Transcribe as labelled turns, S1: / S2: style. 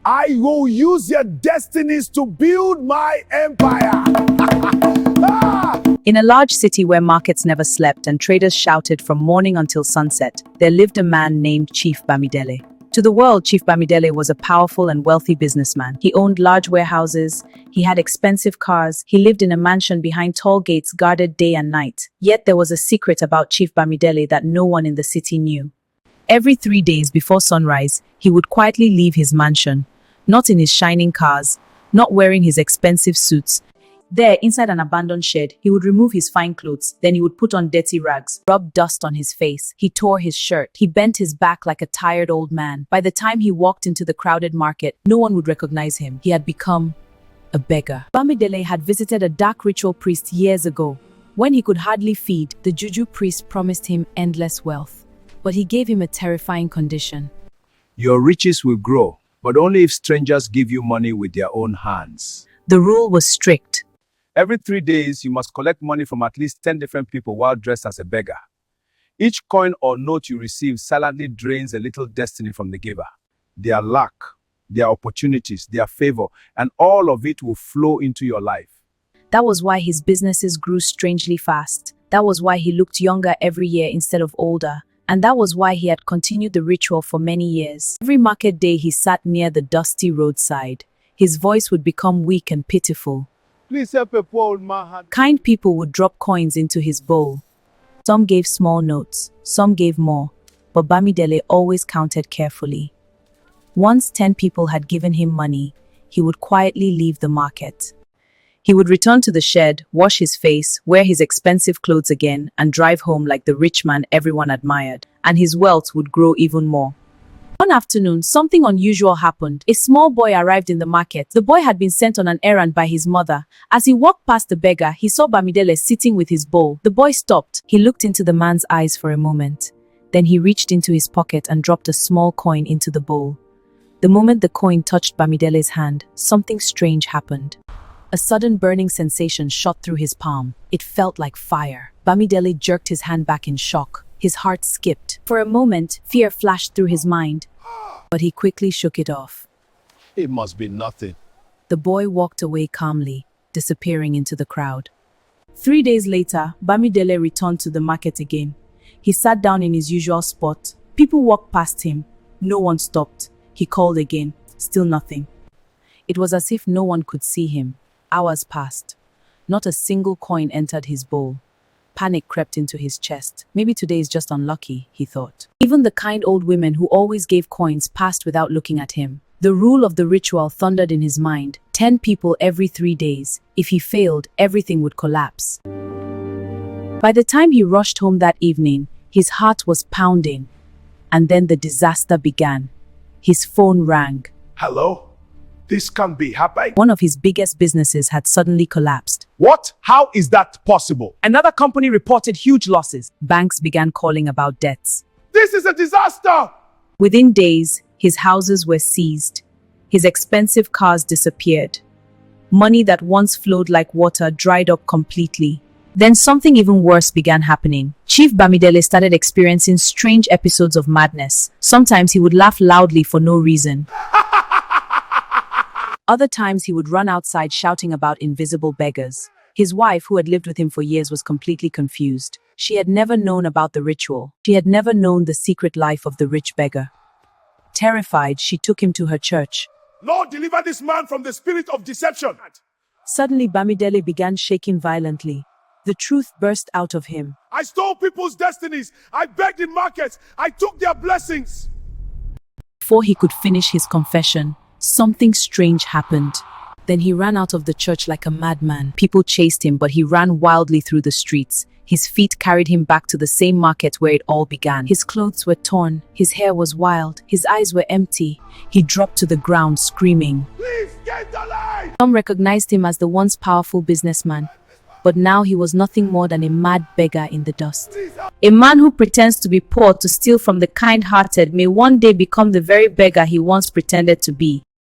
S1: I will use your destinies to build my empire.
S2: In a large city where markets never slept and traders shouted from morning until sunset, there lived a man named Chief Bamidele. To the world, Chief Bamidele was a powerful and wealthy businessman. He owned large warehouses, he had expensive cars, he lived in a mansion behind tall gates guarded day and night. Yet there was a secret about Chief Bamidele that no one in the city knew. Every 3 days before sunrise, he would quietly leave his mansion, not in his shining cars, not wearing his expensive suits. There, inside an abandoned shed, he would remove his fine clothes, then he would put on dirty rags, rub dust on his face. He tore his shirt. He bent his back like a tired old man. By the time he walked into the crowded market, no one would recognize him. He had become a beggar. Bamidele had visited a dark ritual priest years ago. When he could hardly feed, the juju priest promised him endless wealth. But he gave him a terrifying condition.
S1: Your riches will grow, but only if strangers give you money with their own hands.
S2: The rule was strict.
S1: Every 3 days, you must collect money from at least 10 different people while dressed as a beggar. Each coin or note you receive silently drains a little destiny from the giver. Their luck, their opportunities, their favor, and all of it will flow into your life.
S2: That was why his businesses grew strangely fast. That was why he looked younger every year instead of older. And that was why he had continued the ritual for many years. Every market day he sat near the dusty roadside. His voice would become weak and pitiful.
S1: Please help a poor old man.
S2: Kind people would drop coins into his bowl. Some gave small notes, some gave more, but Bamidele always counted carefully. Once 10 people had given him money, he would quietly leave the market. He would return to the shed, wash his face, wear his expensive clothes again, and drive home like the rich man everyone admired, and his wealth would grow even more. One afternoon, something unusual happened. A small boy arrived in the market. The boy had been sent on an errand by his mother. As he walked past the beggar, he saw Bamidele sitting with his bowl. The boy stopped. He looked into the man's eyes for a moment. Then he reached into his pocket and dropped a small coin into the bowl. The moment the coin touched Bamidele's hand, something strange happened. A sudden burning sensation shot through his palm. It felt like fire. Bamidele jerked his hand back in shock. His heart skipped. For a moment, fear flashed through his mind, but he quickly shook it off.
S1: It must be nothing.
S2: The boy walked away calmly, disappearing into the crowd. 3 days later, Bamidele returned to the market again. He sat down in his usual spot. People walked past him. No one stopped. He called again. Still nothing. It was as if no one could see him. Hours passed. Not a single coin entered his bowl. Panic crept into his chest. Maybe today is just unlucky, he thought. Even the kind old women who always gave coins passed without looking at him. The rule of the ritual thundered in his mind. 10 people every 3 days. If he failed, everything would collapse. By the time he rushed home that evening, his heart was pounding. And then the disaster began. His phone rang.
S1: Hello? This can't be happening.
S2: One of his biggest businesses had suddenly collapsed.
S1: What? How is that possible?
S2: Another company reported huge losses. Banks began calling about debts.
S1: This is a disaster!
S2: Within days, his houses were seized. His expensive cars disappeared. Money that once flowed like water dried up completely. Then something even worse began happening. Chief Bamidele started experiencing strange episodes of madness. Sometimes he would laugh loudly for no reason. Other times he would run outside shouting about invisible beggars. His wife, who had lived with him for years, was completely confused. She had never known about the ritual. She had never known the secret life of the rich beggar. Terrified, she took him to her church.
S1: Lord, deliver this man from the spirit of deception.
S2: Suddenly, Bamidele began shaking violently. The truth burst out of him.
S1: I stole people's destinies. I begged in markets. I took their blessings.
S2: Before he could finish his confession, something strange happened. Then he ran out of the church like a madman. People chased him, but he ran wildly through the streets. His feet carried him back to the same market where it all began. His clothes were torn. His hair was wild. His eyes were empty. He dropped to the ground, screaming.
S1: Please get the light!
S2: Some recognized him as the once powerful businessman, but now he was nothing more than a mad beggar in the dust. A man who pretends to be poor to steal from the kind-hearted may one day become the very beggar he once pretended to be.